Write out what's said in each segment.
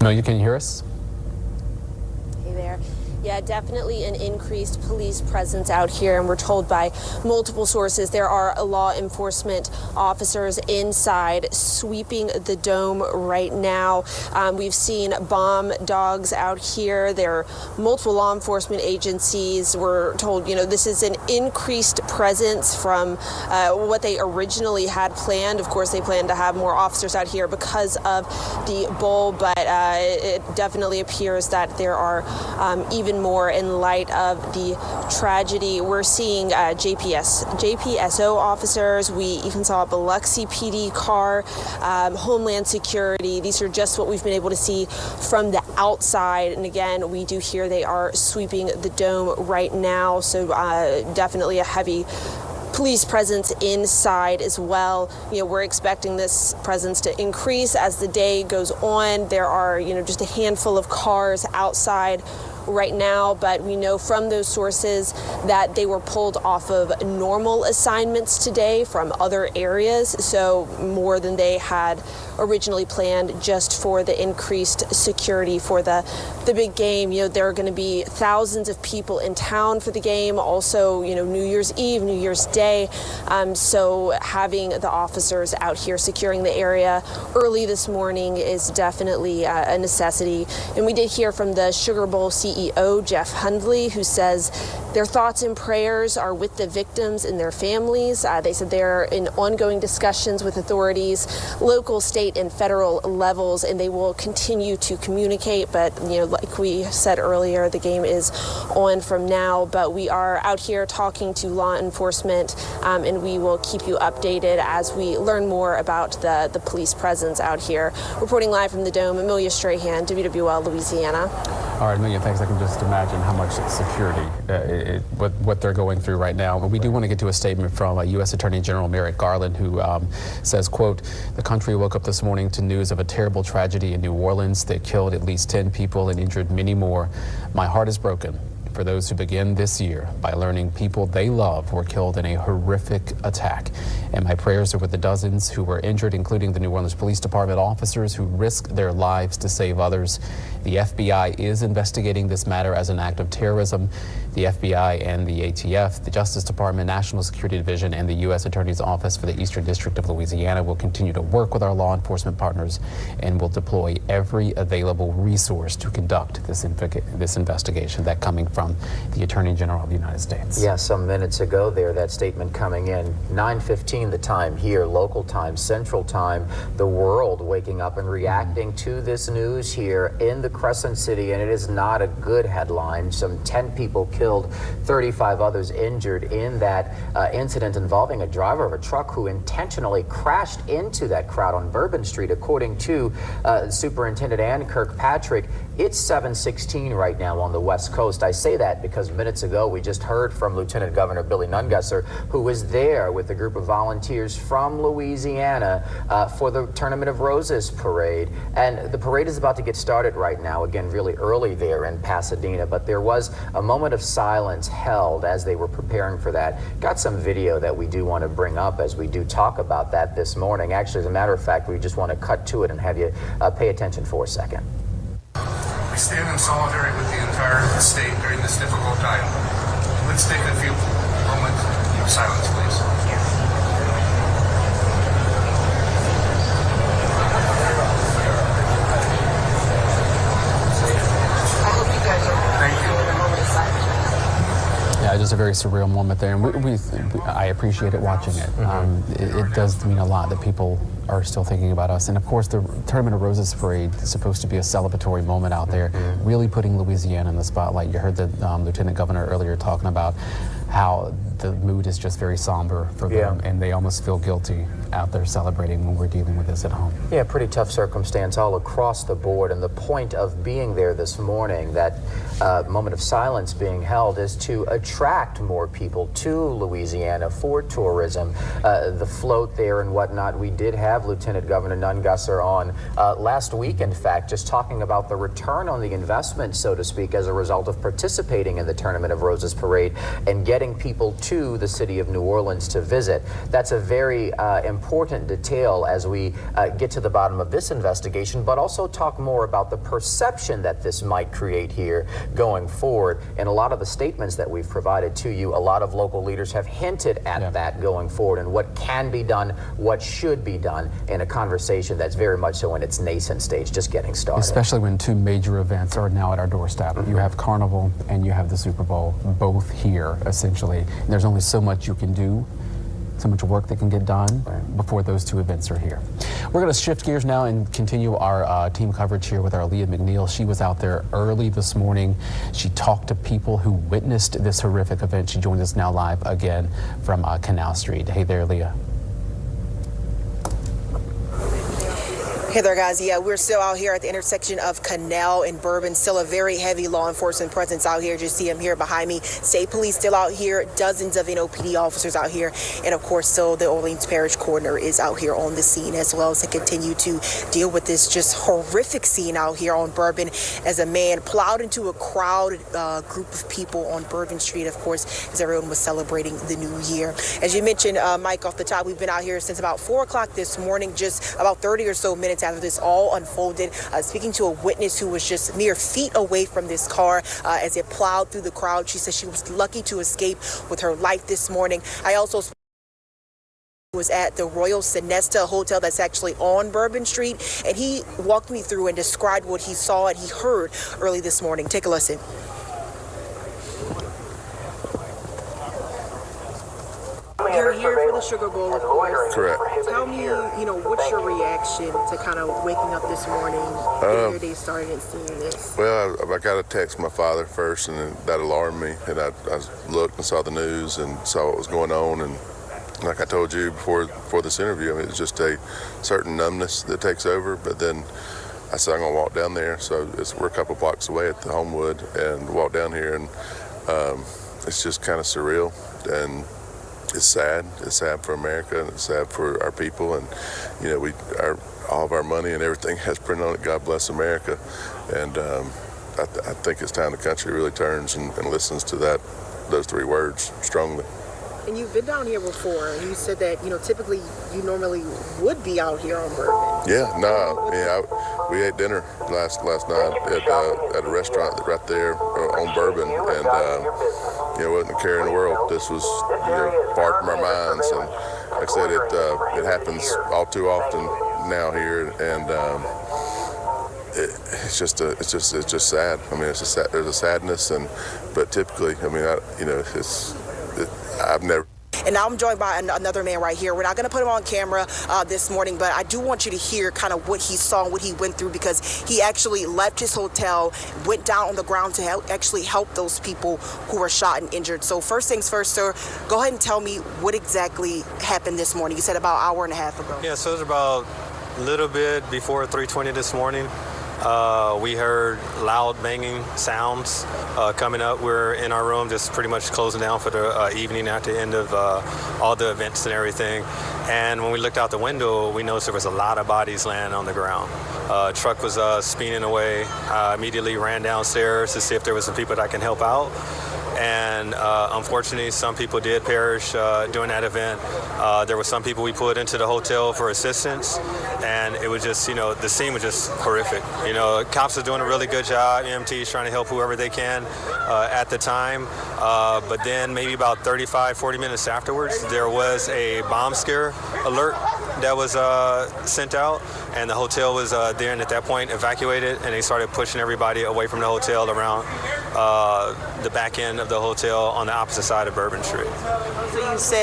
Amelia, can you hear us? Hey there. Yeah, definitely an increased police presence out here, and we're told by multiple sources there are law enforcement officers inside sweeping the dome right now. We've seen bomb dogs out here. There are multiple law enforcement agencies. We're told, this is an increased presence from what they originally had planned. Of course, they plan to have more officers out here because of the bowl, but it definitely appears that there are even more in light of the tragedy. We're seeing JPSO officers. We even saw a Biloxi PD car, Homeland Security. These are just what we've been able to see from the outside. And again, we do hear they are sweeping the dome right now. So definitely a heavy police presence inside as well. We're expecting this presence to increase as the day goes on. There are, just a handful of cars outside right now, but we know from those sources that they were pulled off of normal assignments today from other areas, so more than they had originally planned just for the increased security for the big game. There are going to be thousands of people in town for the game, also, New Year's Eve, New Year's Day, so having the officers out here securing the area early this morning is definitely a necessity. And we did hear from the Sugar Bowl CEO, Jeff Hundley, who says their thoughts and prayers are with the victims and their families. They said they're in ongoing discussions with authorities, local, state, and federal levels, and they will continue to communicate. But, like we said earlier, the game is on from now. But we are out here talking to law enforcement, and we will keep you updated as we learn more about the police presence out here. Reporting live from the Dome, Amelia Strahan, WWL, Louisiana. All right, Amelia, thanks. I can just imagine how much security, what they're going through right now. But we do want to get to a statement from U.S. Attorney General Merrick Garland, who says, quote, "The country woke up this morning to news of a terrible tragedy in New Orleans that killed at least 10 people and injured many more. My heart is broken for those who begin this year by learning people they love were killed in a horrific attack. And my prayers are with the dozens who were injured, including the New Orleans Police Department officers who risked their lives to save others. The FBI is investigating this matter as an act of terrorism. The FBI and the ATF, the Justice Department, National Security Division, and the U.S. Attorney's Office for the Eastern District of Louisiana will continue to work with our law enforcement partners and will deploy every available resource to conduct this investigation." That coming from the Attorney General of the United States. Yeah, some minutes ago there, that statement coming in. 9:15 the time here, local time, central time, the world waking up and reacting to this news here in the Crescent City, and it is not a good headline. Some 10 people killed, 35 others injured in that incident involving a driver of a truck who intentionally crashed into that crowd on Bourbon Street, according to Superintendent Ann Kirkpatrick. It's 7:16 right now on the West Coast. I say that because minutes ago we just heard from Lieutenant Governor Billy Nungesser, who was there with a group of volunteers from Louisiana for the Tournament of Roses parade. And the parade is about to get started right now, again, really early there in Pasadena, but there was a moment of silence held as they were preparing for that. Got some video that we do want to bring up as we do talk about that this morning. Actually, as a matter of fact, we just want to cut to it and have you pay attention for a second. We stand in solidarity with the entire state during this difficult time. Let's take a few moments of silence, please. Yeah, just a very surreal moment there, and I appreciate it watching it. It does mean a lot that people are still thinking about us. And of course, the Tournament of Roses parade is supposed to be a celebratory moment out there, really putting Louisiana in the spotlight. You heard the Lieutenant Governor earlier talking about how the mood is just very somber for them, and they almost feel guilty out there celebrating when we're dealing with this at home. Yeah, pretty tough circumstance all across the board, and the point of being there this morning, that moment of silence being held, is to attract more people to Louisiana for tourism. The float there and whatnot, we did have Lieutenant Governor Nungesser on last week, in fact, just talking about the return on the investment, so to speak, as a result of participating in the Tournament of Roses parade and getting people to the city of New Orleans to visit. That's a very important detail as we get to the bottom of this investigation, but also talk more about the perception that this might create here going forward. And a lot of the statements that we've provided to you, a lot of local leaders have hinted at that going forward and what can be done, what should be done in a conversation that's very much so in its nascent stage, just getting started. Especially when two major events are now at our doorstep. You have Carnival and you have the Super Bowl, both here, essentially. And there's only so much you can do, so much work that can get done before those two events are here. We're going to shift gears now and continue our team coverage here with our Leah McNeil. She was out there early this morning. She talked to people who witnessed this horrific event. She joins us now live again from Canal Street. Hey there, Leah. Hey there, guys. Yeah, we're still out here at the intersection of Canal and Bourbon. Still a very heavy law enforcement presence out here. Just see them here behind me. State police still out here. Dozens of NOPD officers out here. And of course, still the Orleans Parish Coroner is out here on the scene as well to continue to deal with this just horrific scene out here on Bourbon as a man plowed into a crowded group of people on Bourbon Street, of course, as everyone was celebrating the new year. As you mentioned, Mike, off the top, we've been out here since about 4 o'clock this morning, just about 30 or so minutes after this all unfolded, speaking to a witness who was just mere feet away from this car as it plowed through the crowd. She said she was lucky to escape with her life this morning. I also was at the Royal Sonesta Hotel that's actually on Bourbon Street, and he walked me through and described what he saw and he heard early this morning. Take a listen. You're here for the Sugar Bowl, of course. Correct. Tell me, what's your reaction to kind of waking up this morning, getting your day started and seeing this? Well, I got to text my father first, and that alarmed me. And I looked and saw the news and saw what was going on. And like I told you before this interview, I mean, it's just a certain numbness that takes over. But then I said I'm going to walk down there. So we're a couple blocks away at the Homewood and walk down here. And it's just kind of surreal. And it's sad. It's sad for America, and it's sad for our people. And all of our money and everything has printed on it. God bless America. And I think it's time the country really turns and listens to those 3 words strongly. And you've been down here before, and you said that typically you normally would be out here on Bourbon. We ate dinner last night at a restaurant right there on Bourbon, and it wasn't a care in the world. This was far from our minds, and like I said, it happens all too often now here, and it's just sad. I mean, there's a sadness, but typically, I mean, I've never. And now I'm joined by another man right here. We're not going to put him on camera this morning, but I do want you to hear kind of what he saw and what he went through, because he actually left his hotel, went down on the ground to actually help those people who were shot and injured. So first things first, sir, go ahead and tell me what exactly happened this morning. You said about an hour and a half ago. Yeah, so it was about a little bit before 3:20 this morning. We heard loud banging sounds coming up. We're in our room just pretty much closing down for the evening at the end of all the events and everything. And when we looked out the window, we noticed there was a lot of bodies laying on the ground. Truck was spinning away. I immediately ran downstairs to see if there was some people that can help out. And unfortunately, some people did perish during that event. There were some people we put into the hotel for assistance, and it was just, the scene was just horrific. Cops are doing a really good job. EMTs trying to help whoever they can at the time. But then maybe about 35, 40 minutes afterwards, there was a bomb scare alert that was sent out, and the hotel was there, and at that point evacuated, and they started pushing everybody away from the hotel around the back end of the hotel on the opposite side of Bourbon Street. So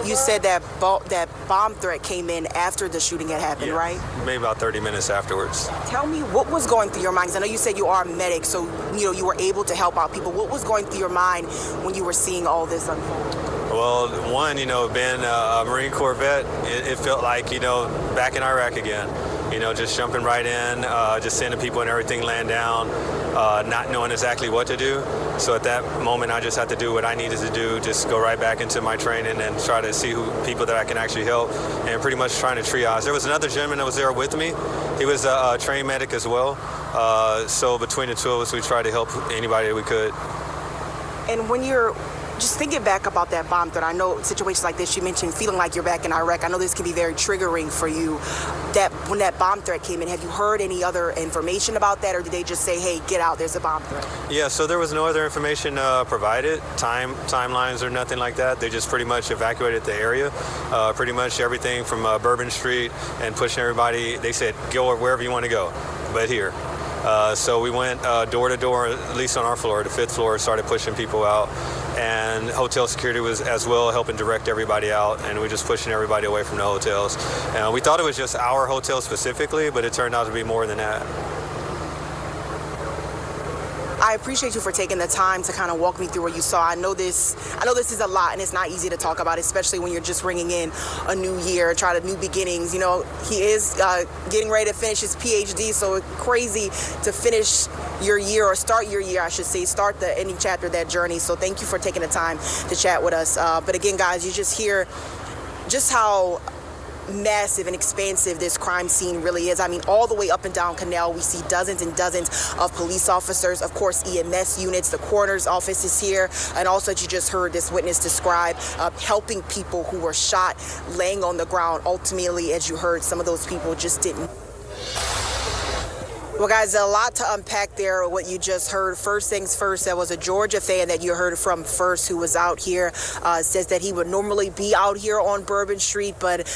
you said that bomb threat came in after the shooting had happened, right? Maybe about 30 minutes afterwards. Tell me what was going through your mind, 'cause I know you said you are a medic, so you were able to help out people. What was going through your mind when you were seeing all this unfold? Well, one, being a Marine Corps vet, it felt like, back in Iraq again. Just jumping right in, just seeing the people and everything laying down, not knowing exactly what to do. So at that moment, I just had to do what I needed to do, just go right back into my training and try to see people that I can actually help, and pretty much trying to triage. There was another gentleman that was there with me. He was a trained medic as well. So between the two of us, we tried to help anybody that we could. And when you're just thinking back about that bomb threat, I know situations like this, you mentioned feeling like you're back in Iraq. I know this can be very triggering for you. That when that bomb threat came in, have you heard any other information about that, or did they just say, hey, get out, there's a bomb threat? Yeah, so there was no other information provided, timelines or nothing like that. They just pretty much evacuated the area, pretty much everything from Bourbon Street and pushing everybody. They said, go wherever you want to go, but here. So we went door to door, at least on our floor, the 5th floor, started pushing people out. And hotel security was as well helping direct everybody out, and we're just pushing everybody away from the hotels. And we thought it was just our hotel specifically, but it turned out to be more than that. I appreciate you for taking the time to kind of walk me through what you saw. I know this is a lot, and it's not easy to talk about, especially when you're just ringing in a new year, try to new beginnings. You know, he is getting ready to finish his PhD, so it's crazy to finish your year, or start your year, I should say, start the ending chapter of that journey. So thank you for taking the time to chat with us. But again, guys, you just hear just how massive and expansive this crime scene really is. I mean, all the way up and down Canal, we see dozens and dozens of police officers, of course, EMS units, the coroner's office is here, and also you just heard this witness describe helping people who were shot laying on the ground. Ultimately, as you heard, some of those people just didn't. Well, guys, a lot to unpack there, what you just heard. First things first, there was a Georgia fan that you heard from first who was out here, says that he would normally be out here on Bourbon Street, but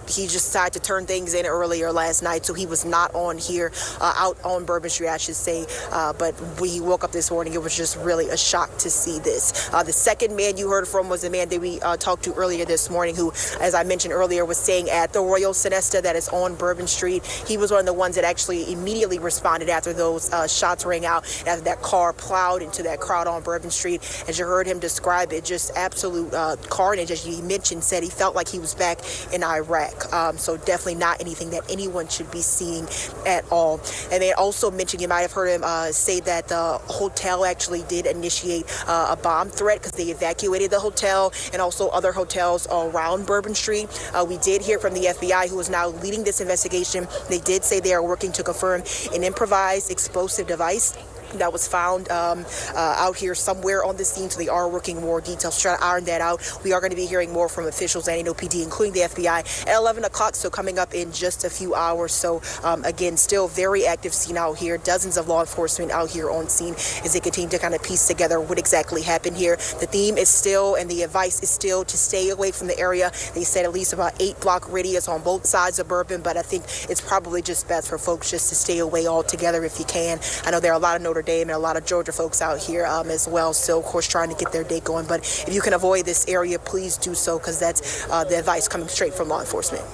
he just decided to turn things in earlier last night, so he was not on here, out on Bourbon Street, I should say. But when he woke up this morning, it was just really a shock to see this. The second man you heard from was the man that we talked to earlier this morning, who, as I mentioned earlier, was staying at the Royal Sonesta that is on Bourbon Street. He was one of the ones that actually immediately responded after those shots rang out, after that car plowed into that crowd on Bourbon Street. As you heard him describe it, just absolute carnage. As he mentioned, said he felt like he was back in Iraq. So definitely not anything that anyone should be seeing at all. And they also mentioned, you might have heard him say that the hotel actually did initiate a bomb threat because they evacuated the hotel and also other hotels around Bourbon Street. We did hear from the FBI, who is now leading this investigation. They did say they are working to confirm an improvised explosive device that was found out here somewhere on the scene, so they are working more details to try to iron that out. We are going to be hearing more from officials at NOPD, including the FBI, at 11 o'clock, so coming up in just a few hours. So again, still very active scene out here, dozens of law enforcement out here on scene as they continue to kind of piece together what exactly happened here. The theme is still, and the advice is still, to stay away from the area. They said at least about 8-block radius on both sides of Bourbon, but I think it's probably just best for folks just to stay away altogether if you can. I know there are a lot of Notre Dame and a lot of Georgia folks out here as well, so of course trying to get their day going. But if you can avoid this area, please do so, because that's the advice coming straight from law enforcement.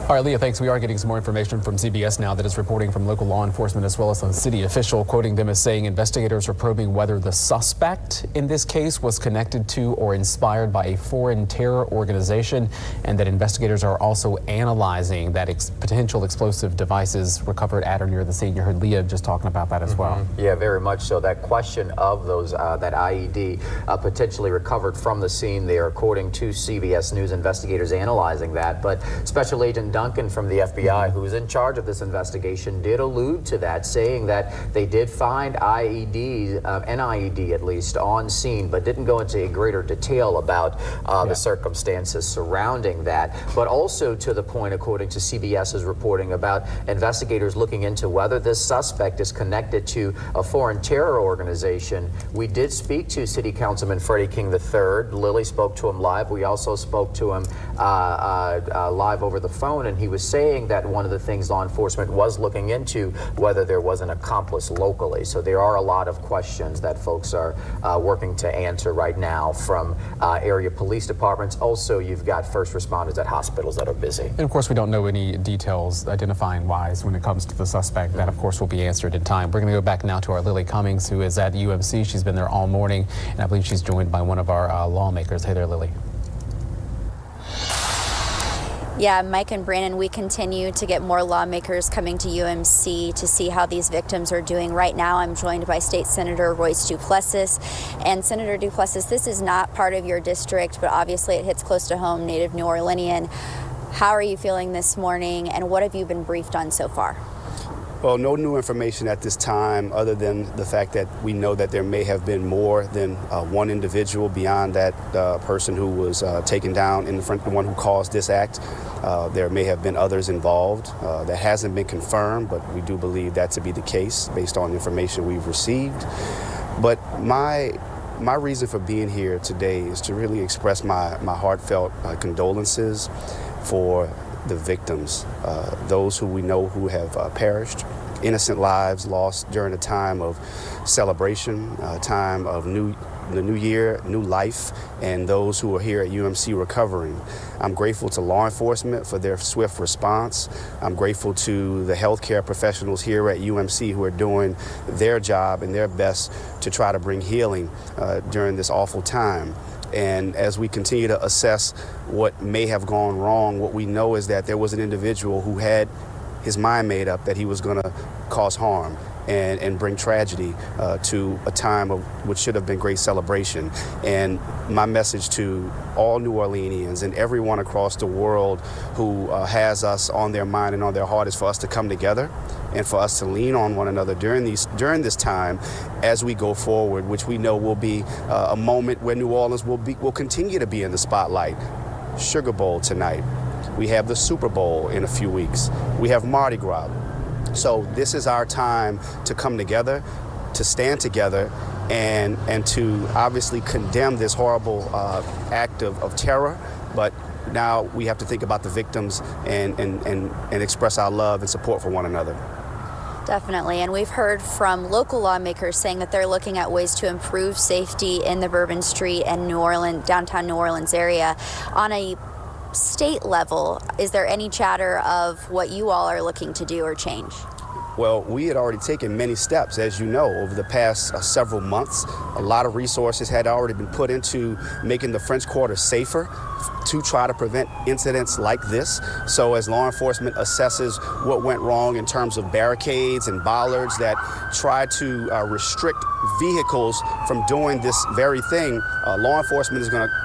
All right, Leah, thanks. We are getting some more information from CBS now that is reporting from local law enforcement as well as a city official, quoting them as saying investigators are probing whether the suspect in this case was connected to or inspired by a foreign terror organization, and that investigators are also analyzing that potential explosive devices recovered at or near the scene. You heard Leah just talking about that as well. Yeah, very much so. That question of those that IED potentially recovered from the scene there, according to CBS News, investigators analyzing that. But Special Agent Duncan from the FBI, who's in charge of this investigation, did allude to that, saying that they did find IEDs, an IED at least, on scene, but didn't go into greater detail about the circumstances surrounding that. But also to the point, according to CBS's reporting, about investigators looking into whether this suspect is connected to a foreign terror organization. We did speak to City Councilman Freddie King III. Lily spoke to him live. We also spoke to him live over the phone, and he was saying that one of the things law enforcement was looking into, whether there was an accomplice locally. So there are a lot of questions that folks are working to answer right now from area police departments. Also, you've got first responders at hospitals that are busy. And of course, we don't know any details identifying wise when it comes to the suspect. That, of course, will be answered in time. We're going to go back now to our Lily Cummings, who is at UMC. She's been there all morning, and I believe she's joined by one of our lawmakers. Hey there, Lily. Yeah, Mike and Brandon, we continue to get more lawmakers coming to UMC to see how these victims are doing. Right now, I'm joined by State Senator Royce Duplessis. And Senator Duplessis, this is not part of your district, but obviously it hits close to home, native New Orleanian. How are you feeling this morning, and what have you been briefed on so far? Well, no new information at this time other than the fact that we know that there may have been more than one individual beyond that person who was taken down in the front, the one who caused this act. There may have been others involved. That hasn't been confirmed, but we do believe that to be the case based on information we've received. But my reason for being here today is to really express my heartfelt condolences for the victims, those who we know who have perished, innocent lives lost during a time of celebration, a time of the new year, new life, and those who are here at UMC recovering. I'm grateful to law enforcement for their swift response. I'm grateful to the healthcare professionals here at UMC who are doing their job and their best to try to bring healing during this awful time. And as we continue to assess what may have gone wrong, what we know is that there was an individual who had his mind made up that he was going to cause harm and bring tragedy to a time of which should have been great celebration. And my message to all New Orleanians and everyone across the world who has us on their mind and on their heart is for us to come together and for us to lean on one another during this time as we go forward, which we know will be a moment where New Orleans will continue to be in the spotlight. Sugar Bowl tonight. We have the Super Bowl in a few weeks. We have Mardi Gras. So this is our time to come together, to stand together, and to obviously condemn this horrible act of terror. But now we have to think about the victims and express our love and support for one another. Definitely, and we've heard from local lawmakers saying that they're looking at ways to improve safety in the Bourbon Street and New Orleans, downtown New Orleans area. On a state level, is there any chatter of what you all are looking to do or change? Well, we had already taken many steps, as you know, over the past several months. A lot of resources had already been put into making the French Quarter safer to try to prevent incidents like this. So as law enforcement assesses what went wrong in terms of barricades and bollards that try to restrict vehicles from doing this very thing, law enforcement is going to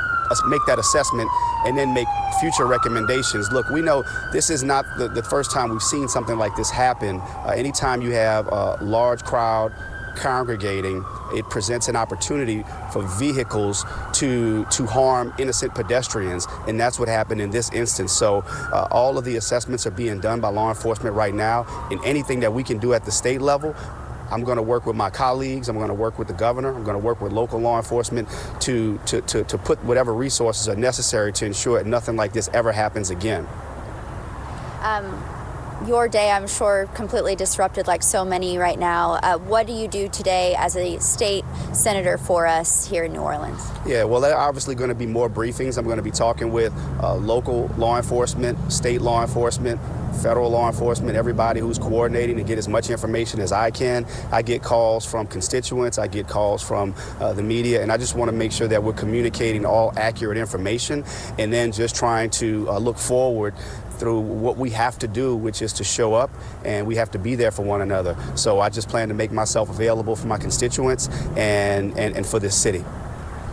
make that assessment and then make future recommendations. Look, we know this is not the first time we've seen something like this happen. Anytime you have a large crowd congregating, it presents an opportunity for vehicles to harm innocent pedestrians, and that's what happened in this instance. So all of the assessments are being done by law enforcement right now, and anything that we can do at the state level, I'm going to work with my colleagues, I'm going to work with the governor, I'm going to work with local law enforcement to put whatever resources are necessary to ensure that nothing like this ever happens again. Your day, I'm sure, completely disrupted like so many right now. What do you do today as a state senator for us here in New Orleans? Yeah, well, there are obviously going to be more briefings. I'm going to be talking with local law enforcement, state law enforcement, federal law enforcement, everybody who's coordinating to get as much information as I can. I get calls from constituents, I get calls from the media, and I just want to make sure that we're communicating all accurate information and then just trying to look forward through what we have to do, which is to show up, and we have to be there for one another. So I just plan to make myself available for my constituents and for this city.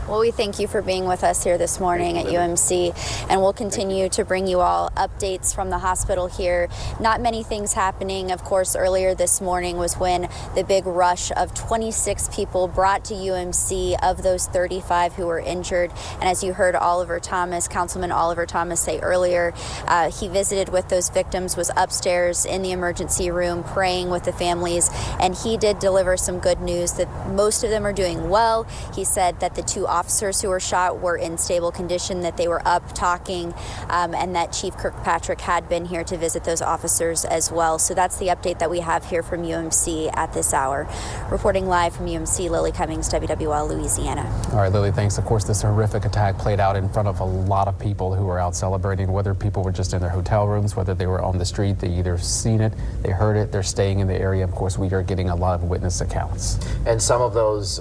Well, we thank you for being with us here this morning at UMC, and we'll continue to bring you all updates from the hospital here. Not many things happening. Of course, earlier this morning was when the big rush of 26 people brought to UMC, of those 35 who were injured. And as you heard Councilman Oliver Thomas say earlier, he visited with those victims, was upstairs in the emergency room praying with the families, and he did deliver some good news that most of them are doing well. He said that the two officers who were shot were in stable condition, that they were up talking, and that Chief Kirkpatrick had been here to visit those officers as well. So that's the update that we have here from UMC at this hour. Reporting live from UMC, Lily Cummings, WWL Louisiana. All right, Lily, thanks. Of course, this horrific attack played out in front of a lot of people who were out celebrating, whether people were just in their hotel rooms, whether they were on the street. They either seen it, they heard it, they're staying in the area. Of course, we are getting a lot of witness accounts. And some of those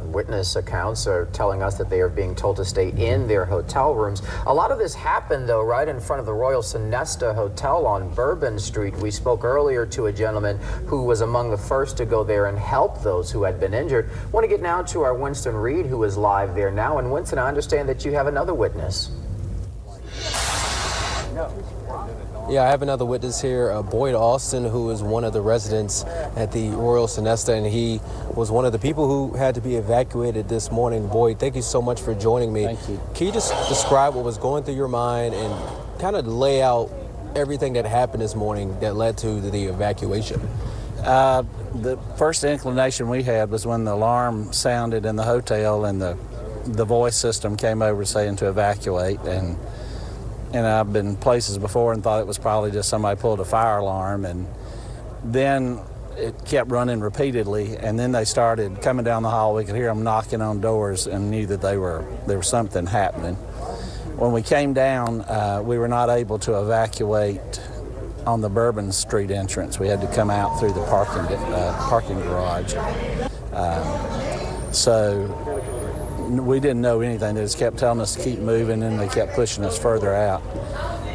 witness accounts are telling us that they are being told to stay in their hotel rooms. A lot of this happened, though, right in front of the Royal Sonesta Hotel on Bourbon Street. We spoke earlier to a gentleman who was among the first to go there and help those who had been injured. I want to get now to our Winston Reed, who is live there now. And Winston, I understand that you have another witness. Yeah, I have another witness here, Boyd Austin, who is one of the residents at the Royal Sonesta, and he was one of the people who had to be evacuated this morning. Boyd, thank you so much for joining me. Thank you. Can you just describe what was going through your mind and kind of lay out everything that happened this morning that led to the evacuation? The first inclination we had was when the alarm sounded in the hotel and the voice system came over saying to evacuate, and I've been places before and thought it was probably just somebody pulled a fire alarm, and then it kept running repeatedly, and then they started coming down the hall. We could hear them knocking on doors and knew that there was something happening. When we came down, we were not able to evacuate on the Bourbon Street entrance. We had to come out through the parking garage. So we didn't know anything. They just kept telling us to keep moving, and they kept pushing us further out.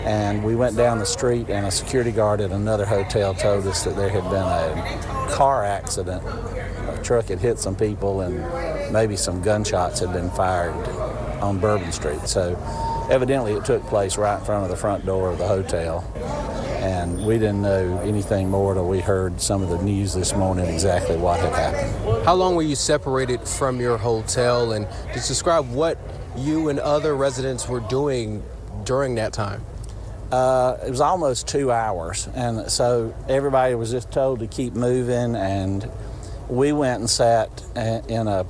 And we went down the street, and a security guard at another hotel told us that there had been a car accident. A truck had hit some people, and maybe some gunshots had been fired on Bourbon Street. So evidently it took place right in front of the front door of the hotel. And we didn't know anything more till we heard some of the news this morning exactly what had happened. How long were you separated from your hotel, and just describe what you and other residents were doing during that time? It was almost 2 hours, and so everybody was just told to keep moving, and we went and sat in a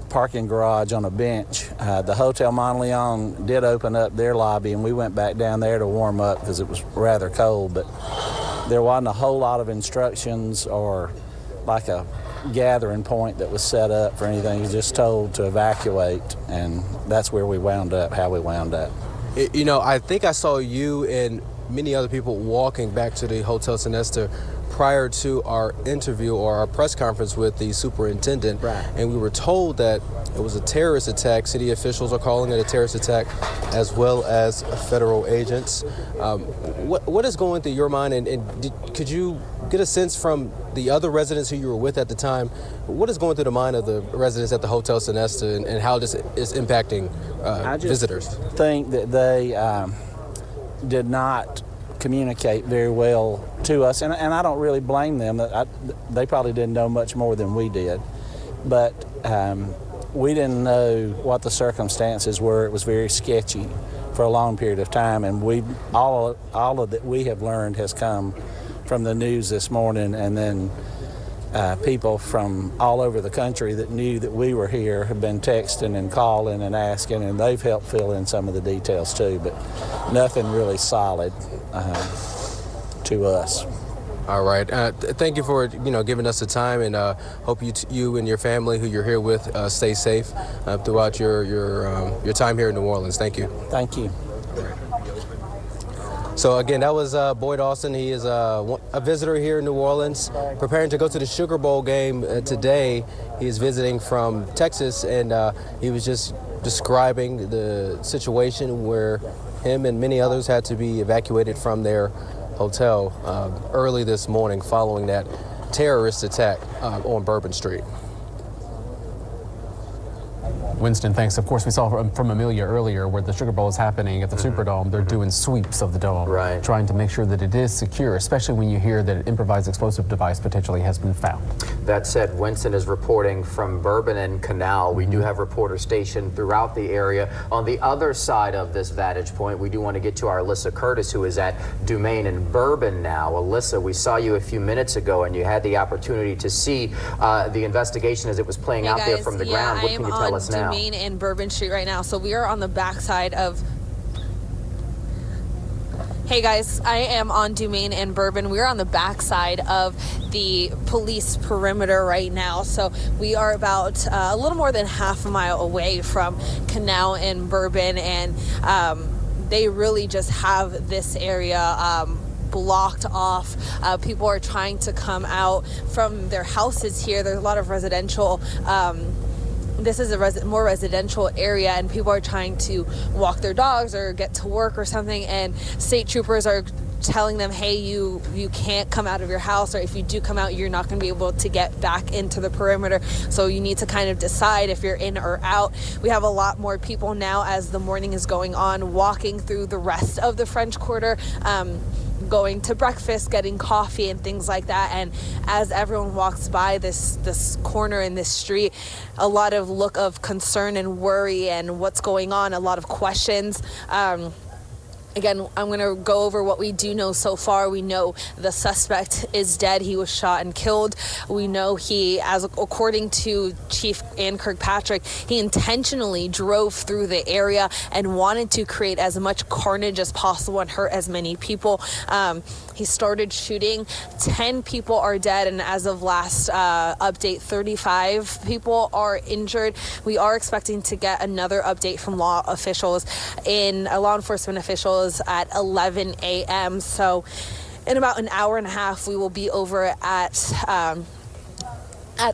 parking garage on a bench. The Hotel Monteleone did open up their lobby, and we went back down there to warm up because it was rather cold, but there wasn't a whole lot of instructions or like a gathering point that was set up for anything. You were just told to evacuate, and that's where we wound up, how we wound up. You know, I think I saw you and many other people walking back to the Hotel Sonesta prior to our interview or our press conference with the superintendent, right. And we were told that it was a terrorist attack. City officials are calling it a terrorist attack, as well as federal agents. What is going through your mind, and could you get a sense from the other residents who you were with at the time, what is going through the mind of the residents at the Hotel Sonesta, and how this is impacting visitors? I think that they did not communicate very well to us, and I don't really blame them. They probably didn't know much more than we did, but we didn't know what the circumstances were. It was very sketchy for a long period of time, and all of that we have learned has come from the news this morning, and then people from all over the country that knew that we were here have been texting and calling and asking, and they've helped fill in some of the details too, but nothing really solid to us. All right. Thank you for giving us the time, and hope you and your family who you're here with stay safe throughout your time here in New Orleans. Thank you. Thank you. So again, that was Boyd Austin. He is a visitor here in New Orleans, preparing to go to the Sugar Bowl game today. He is visiting from Texas, and he was just describing the situation where him and many others had to be evacuated from their hotel early this morning following that terrorist attack on Bourbon Street. Winston, thanks. Of course, we saw from Amelia earlier where the Sugar Bowl is happening at the Superdome. They're doing sweeps of the dome, right, trying to make sure that it is secure, especially when you hear that an improvised explosive device potentially has been found. That said, Winston is reporting from Bourbon and Canal. We do have reporters stationed throughout the area. On the other side of this vantage point, we do want to get to our Alyssa Curtis, who is at Dumaine and Bourbon now. Alyssa, we saw you a few minutes ago, and you had the opportunity to see the investigation as it was playing out there from the ground. What can you tell us now? Dumaine and Bourbon Street right now. So we are on the backside of... Hey guys, I am on Dumaine and Bourbon. We're on the backside of the police perimeter right now. So we are about a little more than half a mile away from Canal and Bourbon, and they really just have this area blocked off. People are trying to come out from their houses here. There's a lot of residential this is a more residential area, and people are trying to walk their dogs or get to work or something, and state troopers are telling them, hey, you can't come out of your house, or if you do come out, you're not going to be able to get back into the perimeter. So you need to kind of decide if you're in or out. We have a lot more people now as the morning is going on, walking through the rest of the French Quarter, going to breakfast, getting coffee and things like that. And as everyone walks by this corner in this street, a lot of look of concern and worry and what's going on, a lot of questions. Again, I'm going to go over what we do know so far. We know the suspect is dead. He was shot and killed. We know according to Chief Ann Kirkpatrick, he intentionally drove through the area and wanted to create as much carnage as possible and hurt as many people. He started shooting. 10 people are dead, and as of last update, 35 people are injured. We are expecting to get another update from law enforcement officials at 11 a.m. So in about an hour and a half, we will be over at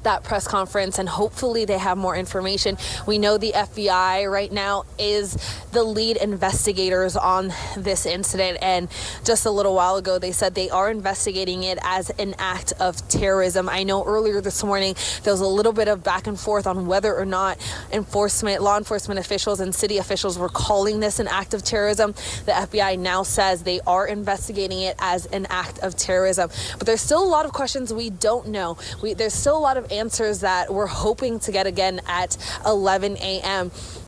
that press conference, and hopefully they have more information. We know the FBI right now is the lead investigators on this incident, and just a little while ago they said they are investigating it as an act of terrorism. I know earlier this morning there was a little bit of back and forth on whether or not law enforcement officials and city officials were calling this an act of terrorism. The FBI now says they are investigating it as an act of terrorism, but there's still a lot of questions we don't know. There's still a lot of answers that we're hoping to get again at 11 a.m.